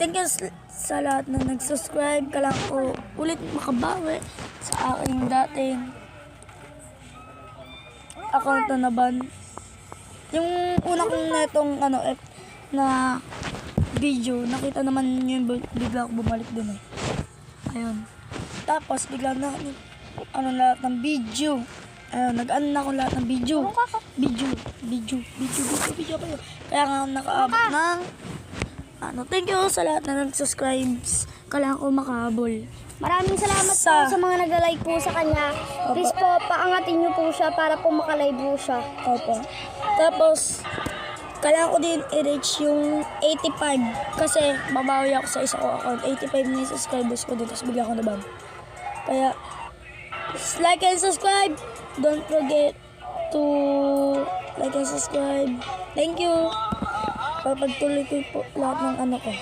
thank you sa lahat na nag-subscribe. Kailangan ko ulit makabawi sa aking dating account na ban. Yung una kong netong na video, nakita naman yun, bigla ako bumalik dun eh. Ayun. Tapos bigla na lahat ng video. Ayun, nag-ano na ako lahat ng video. Video pa yun. Kaya nga nakaabot ng thank you sa lahat na nag-subscribe. Kailangan ko makahabol. Maraming salamat po sa mga nag-like po sa kanya. Please po, paangatin niyo po siya para po makalive po siya. Opo. Tapos, kailangan ko din i-reach yung 85. Kasi, babawi ako sa isa ko account. 85 na yung subscribers ko din. Tapos, bigla ko naban. Kaya, like and subscribe. Don't forget to like and subscribe. Thank you. Papagtuloy ko po lahat ng ko.